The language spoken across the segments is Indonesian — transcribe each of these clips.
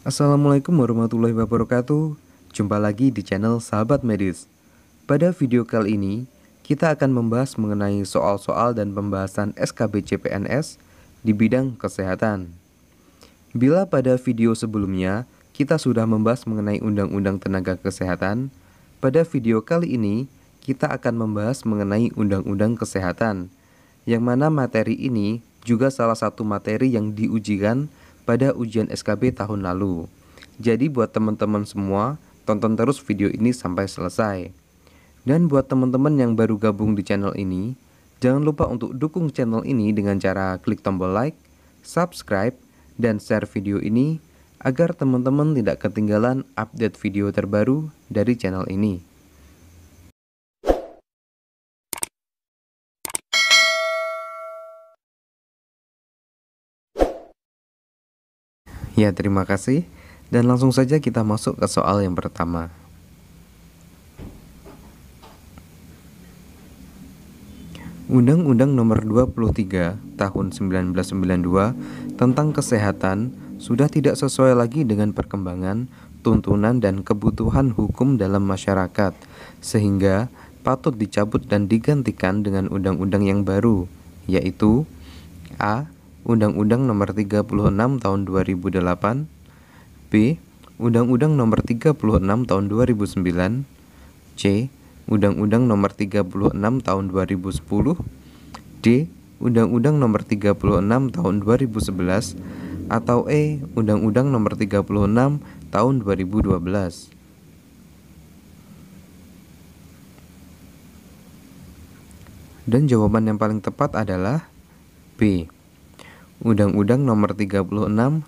Assalamualaikum warahmatullahi wabarakatuh. Jumpa lagi di channel Sahabat Medis. Pada video kali ini, kita akan membahas mengenai soal-soal dan pembahasan SKB CPNS di bidang kesehatan. Bila pada video sebelumnya kita sudah membahas mengenai Undang-Undang Tenaga Kesehatan, pada video kali ini kita akan membahas mengenai Undang-Undang Kesehatan, yang mana materi ini juga salah satu materi yang diujikan pada ujian SKB tahun lalu. Jadi buat teman-teman semua, tonton terus video ini sampai selesai. Dan buat teman-teman yang baru gabung di channel ini, jangan lupa untuk dukung channel ini dengan cara klik tombol like, subscribe, dan share video ini agar teman-teman tidak ketinggalan update video terbaru dari channel ini. Ya, terima kasih. Dan langsung saja kita masuk ke soal yang pertama. Undang-Undang Nomor 23 Tahun 1992 tentang Kesehatan sudah tidak sesuai lagi dengan perkembangan, tuntunan, dan kebutuhan hukum dalam masyarakat, sehingga patut dicabut dan digantikan dengan undang-undang yang baru, yaitu A. Undang-Undang Nomor 36 Tahun 2008, B. Undang-Undang Nomor 36 Tahun 2009, C. Undang-Undang Nomor 36 Tahun 2010, D. Undang-Undang Nomor 36 Tahun 2011, atau E. Undang-Undang Nomor 36 Tahun 2012. Dan jawaban yang paling tepat adalah B. Undang-Undang Nomor 36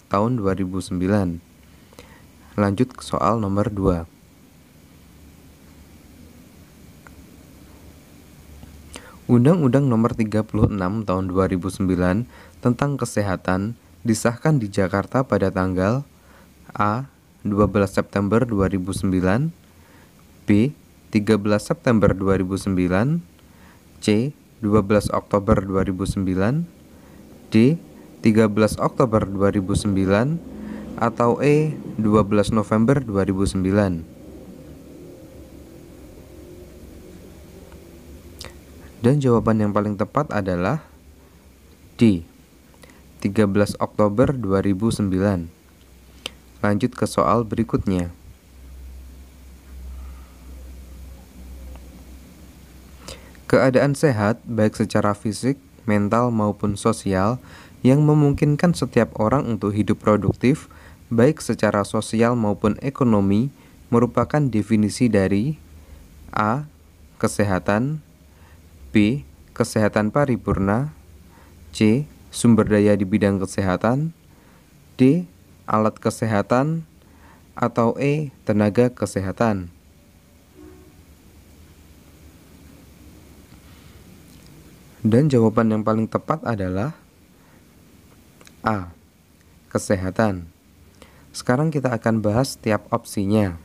Tahun 2009. Lanjut ke soal nomor 2. Undang-Undang Nomor 36 Tahun 2009 tentang Kesehatan disahkan di Jakarta pada tanggal A. 12 September 2009, B. 13 September 2009, C. 12 Oktober 2009, D. 13 Oktober 2009, atau E. 12 November 2009. Dan jawaban yang paling tepat adalah D. 13 Oktober 2009. Lanjut ke soal berikutnya. Keadaan sehat baik secara fisik, mental maupun sosial yang memungkinkan setiap orang untuk hidup produktif baik secara sosial maupun ekonomi merupakan definisi dari A. Kesehatan, B. Kesehatan paripurna, C. Sumber daya di bidang kesehatan, D. Alat kesehatan, atau E. Tenaga kesehatan. Dan jawaban yang paling tepat adalah A. Kesehatan. Sekarang kita akan bahas tiap opsinya.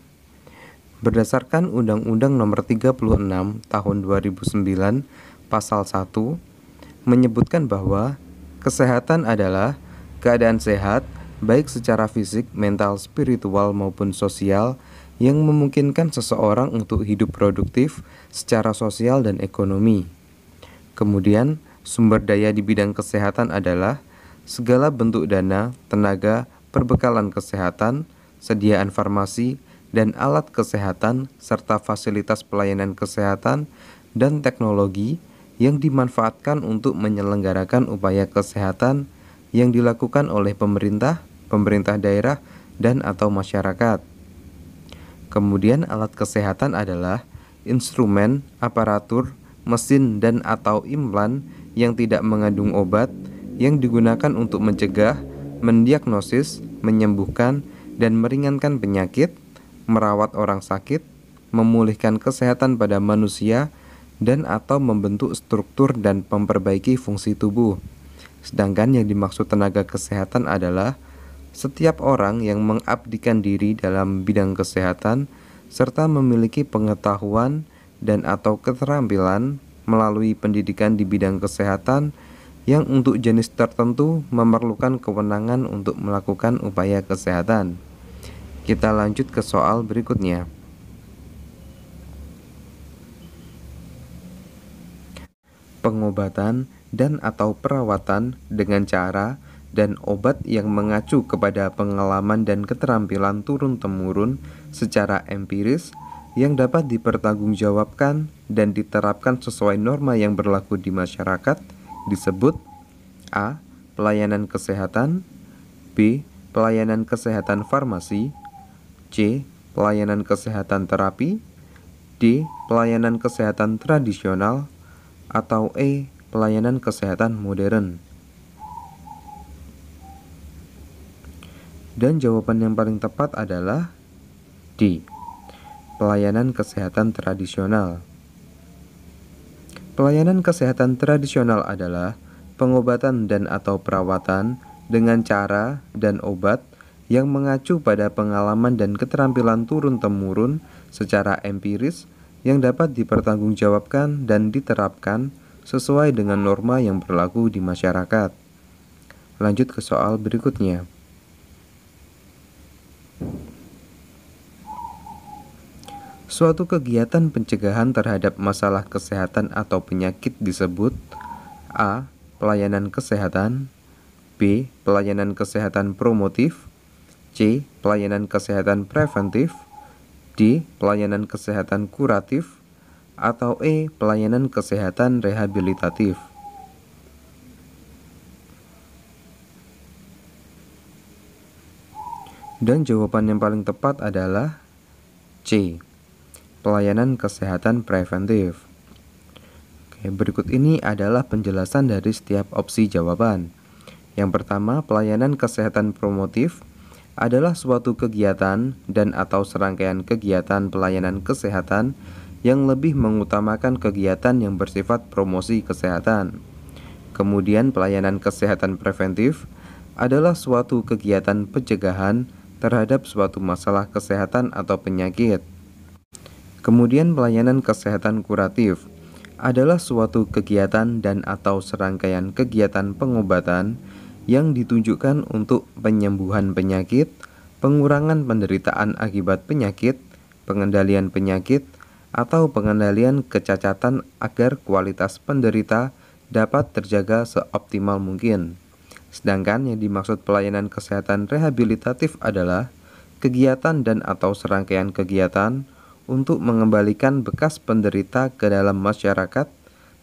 Berdasarkan Undang-Undang Nomor 36 Tahun 2009 Pasal 1 menyebutkan bahwa kesehatan adalah keadaan sehat baik secara fisik, mental, spiritual maupun sosial yang memungkinkan seseorang untuk hidup produktif secara sosial dan ekonomi. Kemudian, sumber daya di bidang kesehatan adalah segala bentuk dana, tenaga, perbekalan kesehatan, sediaan farmasi, dan alat kesehatan, serta fasilitas pelayanan kesehatan dan teknologi yang dimanfaatkan untuk menyelenggarakan upaya kesehatan yang dilakukan oleh pemerintah, pemerintah daerah, dan atau masyarakat. Kemudian alat kesehatan adalah instrumen, aparatur, mesin, dan atau implan yang tidak mengandung obat yang digunakan untuk mencegah, mendiagnosis, menyembuhkan, dan meringankan penyakit, merawat orang sakit, memulihkan kesehatan pada manusia, dan atau membentuk struktur dan memperbaiki fungsi tubuh. Sedangkan yang dimaksud tenaga kesehatan adalah setiap orang yang mengabdikan diri dalam bidang kesehatan serta memiliki pengetahuan dan atau keterampilan melalui pendidikan di bidang kesehatan yang untuk jenis tertentu memerlukan kewenangan untuk melakukan upaya kesehatan. Kita lanjut ke soal berikutnya. Pengobatan dan atau perawatan dengan cara dan obat yang mengacu kepada pengalaman dan keterampilan turun-temurun secara empiris yang dapat dipertanggungjawabkan dan diterapkan sesuai norma yang berlaku di masyarakat disebut A. Pelayanan kesehatan, B. Pelayanan kesehatan farmasi, C. Pelayanan kesehatan terapi, D. Pelayanan kesehatan tradisional, atau E. Pelayanan kesehatan modern. Dan jawaban yang paling tepat adalah D. Pelayanan kesehatan tradisional. Pelayanan kesehatan tradisional adalah pengobatan dan atau perawatan dengan cara dan obat yang mengacu pada pengalaman dan keterampilan turun-temurun secara empiris yang dapat dipertanggungjawabkan dan diterapkan sesuai dengan norma yang berlaku di masyarakat. Lanjut ke soal berikutnya. Suatu kegiatan pencegahan terhadap masalah kesehatan atau penyakit disebut A. Pelayanan kesehatan, B. Pelayanan kesehatan promotif, C. Pelayanan kesehatan preventif, D. Pelayanan kesehatan kuratif, atau E. Pelayanan kesehatan rehabilitatif. Dan jawaban yang paling tepat adalah C. Pelayanan kesehatan preventif. Oke, berikut ini adalah penjelasan dari setiap opsi jawaban. Yang pertama, pelayanan kesehatan promotif adalah suatu kegiatan dan atau serangkaian kegiatan pelayanan kesehatan yang lebih mengutamakan kegiatan yang bersifat promosi kesehatan. Kemudian pelayanan kesehatan preventif adalah suatu kegiatan pencegahan terhadap suatu masalah kesehatan atau penyakit. Kemudian pelayanan kesehatan kuratif adalah suatu kegiatan dan atau serangkaian kegiatan pengobatan yang ditunjukkan untuk penyembuhan penyakit, pengurangan penderitaan akibat penyakit, pengendalian penyakit, atau pengendalian kecacatan agar kualitas penderita dapat terjaga seoptimal mungkin. Sedangkan yang dimaksud pelayanan kesehatan rehabilitatif adalah kegiatan dan atau serangkaian kegiatan untuk mengembalikan bekas penderita ke dalam masyarakat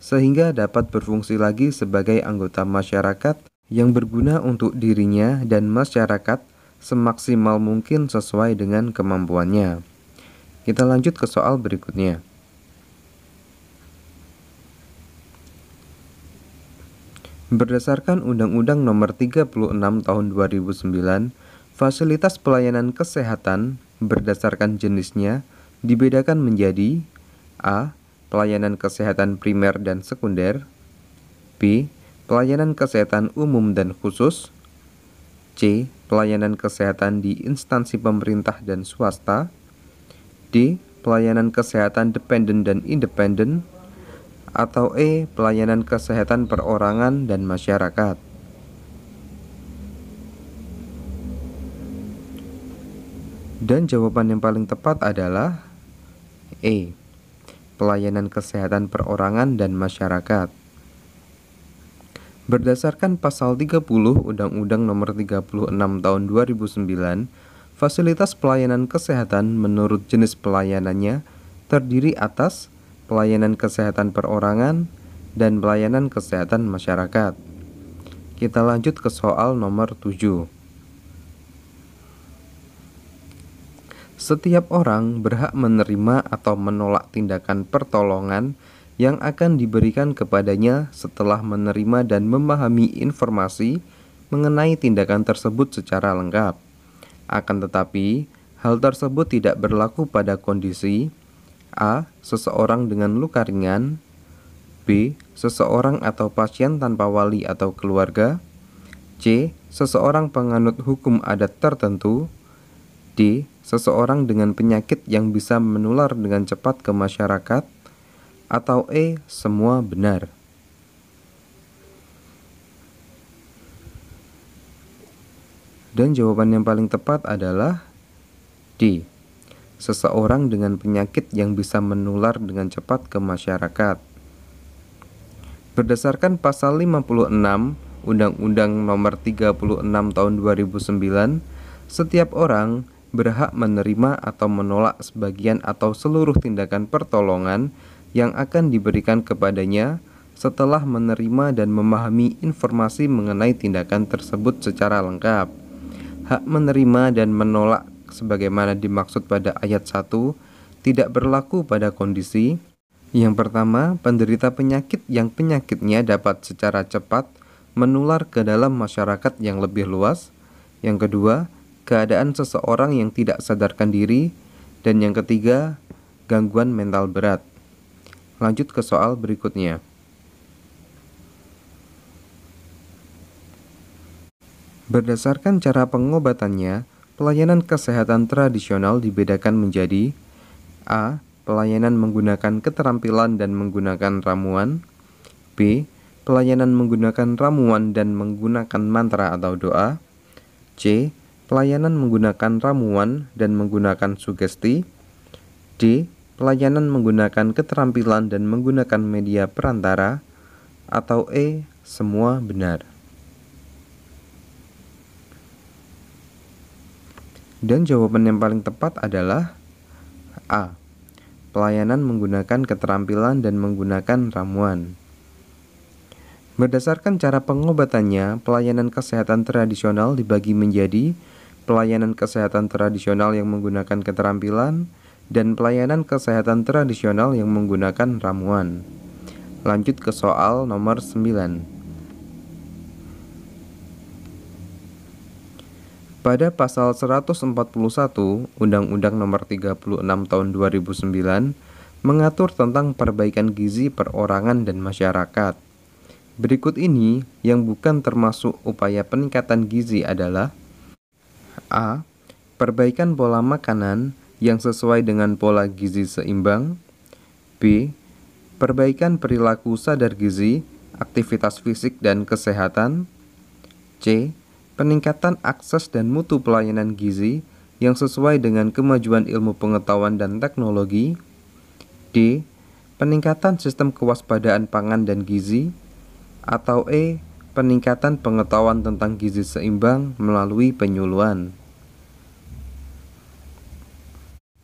sehingga dapat berfungsi lagi sebagai anggota masyarakat yang berguna untuk dirinya dan masyarakat semaksimal mungkin sesuai dengan kemampuannya. Kita lanjut ke soal berikutnya. Berdasarkan Undang-Undang Nomor 36 Tahun 2009, fasilitas pelayanan kesehatan berdasarkan jenisnya dibedakan menjadi A. Pelayanan kesehatan primer dan sekunder, B. Pelayanan kesehatan umum dan khusus, C. Pelayanan kesehatan di instansi pemerintah dan swasta, D. Pelayanan kesehatan dependen dan independen, atau E. Pelayanan kesehatan perorangan dan masyarakat. Dan jawaban yang paling tepat adalah E. Pelayanan kesehatan perorangan dan masyarakat. Berdasarkan pasal 30 Undang-Undang Nomor 36 Tahun 2009, fasilitas pelayanan kesehatan menurut jenis pelayanannya terdiri atas pelayanan kesehatan perorangan dan pelayanan kesehatan masyarakat. Kita lanjut ke soal nomor 7. Setiap orang berhak menerima atau menolak tindakan pertolongan yang akan diberikan kepadanya setelah menerima dan memahami informasi mengenai tindakan tersebut secara lengkap. Akan tetapi, hal tersebut tidak berlaku pada kondisi A. Seseorang dengan luka ringan, B. Seseorang atau pasien tanpa wali atau keluarga, C. Seseorang penganut hukum adat tertentu, D. Seseorang dengan penyakit yang bisa menular dengan cepat ke masyarakat, atau E. Semua benar. Dan jawaban yang paling tepat adalah D. Seseorang dengan penyakit yang bisa menular dengan cepat ke masyarakat. Berdasarkan pasal 56 Undang-Undang Nomor 36 Tahun 2009, setiap orang berhak menerima atau menolak sebagian atau seluruh tindakan pertolongan yang akan diberikan kepadanya setelah menerima dan memahami informasi mengenai tindakan tersebut secara lengkap. Hak menerima dan menolak sebagaimana dimaksud pada ayat 1 tidak berlaku pada kondisi yang pertama, penderita penyakit yang penyakitnya dapat secara cepat menular ke dalam masyarakat yang lebih luas. Yang kedua, keadaan seseorang yang tidak sadarkan diri. Dan yang ketiga, gangguan mental berat. Lanjut ke soal berikutnya. Berdasarkan cara pengobatannya, pelayanan kesehatan tradisional dibedakan menjadi A. Pelayanan menggunakan keterampilan dan menggunakan ramuan. B. Pelayanan menggunakan ramuan dan menggunakan mantra atau doa. C. Pelayanan menggunakan ramuan dan menggunakan sugesti. D. Pelayanan menggunakan keterampilan dan menggunakan media perantara. Atau E. Semua benar. Dan jawaban yang paling tepat adalah A. Pelayanan menggunakan keterampilan dan menggunakan ramuan. Berdasarkan cara pengobatannya, pelayanan kesehatan tradisional dibagi menjadi pelayanan kesehatan tradisional yang menggunakan keterampilan dan pelayanan kesehatan tradisional yang menggunakan ramuan. Lanjut ke soal nomor 9. Pada pasal 141 Undang-Undang Nomor 36 Tahun 2009 mengatur tentang perbaikan gizi perorangan dan masyarakat. Berikut ini yang bukan termasuk upaya peningkatan gizi adalah A. Perbaikan pola makanan yang sesuai dengan pola gizi seimbang. B. Perbaikan perilaku sadar gizi, aktivitas fisik dan kesehatan. C. Peningkatan akses dan mutu pelayanan gizi yang sesuai dengan kemajuan ilmu pengetahuan dan teknologi. D. Peningkatan sistem kewaspadaan pangan dan gizi. Atau E. Peningkatan pengetahuan tentang gizi seimbang melalui penyuluhan.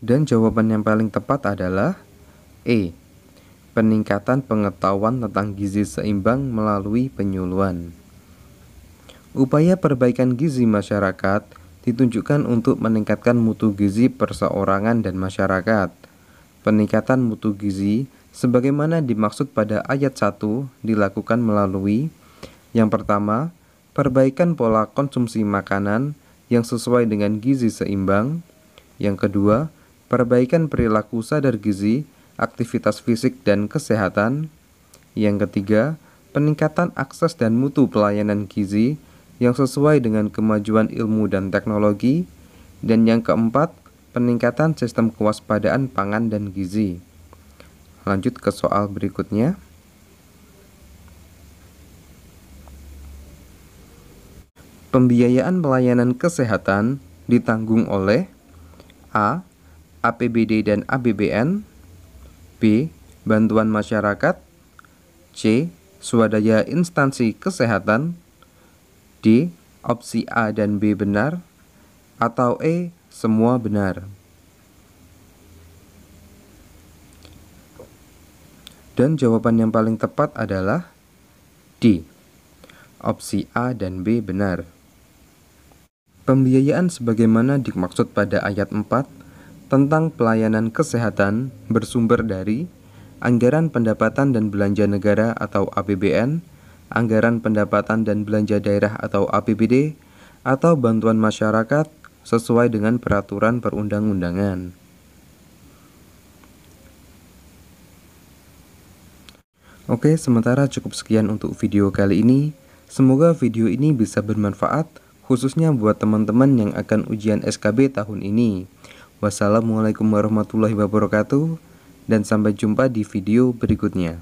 Dan jawaban yang paling tepat adalah E. Peningkatan pengetahuan tentang gizi seimbang melalui penyuluhan. Upaya perbaikan gizi masyarakat ditunjukkan untuk meningkatkan mutu gizi perseorangan dan masyarakat. Peningkatan mutu gizi sebagaimana dimaksud pada ayat 1 dilakukan melalui yang pertama, perbaikan pola konsumsi makanan yang sesuai dengan gizi seimbang. Yang kedua, perbaikan perilaku sadar gizi, aktivitas fisik dan kesehatan. Yang ketiga, peningkatan akses dan mutu pelayanan gizi yang sesuai dengan kemajuan ilmu dan teknologi. Dan yang keempat, peningkatan sistem kewaspadaan pangan dan gizi. Lanjut ke soal berikutnya. Pembiayaan pelayanan kesehatan ditanggung oleh A. APBD dan APBN. B. Bantuan masyarakat. C. Swadaya instansi kesehatan. D. Opsi A dan B benar. Atau E. Semua benar. Dan jawaban yang paling tepat adalah D. Opsi A dan B benar. Pembiayaan sebagaimana dimaksud pada ayat 4 tentang pelayanan kesehatan bersumber dari anggaran pendapatan dan belanja negara atau APBN, anggaran pendapatan dan belanja daerah atau APBD, atau bantuan masyarakat sesuai dengan peraturan perundang-undangan. Oke, sementara cukup sekian untuk video kali ini. Semoga video ini bisa bermanfaat, khususnya buat teman-teman yang akan ujian SKB tahun ini. Wassalamualaikum warahmatullahi wabarakatuh, dan sampai jumpa di video berikutnya.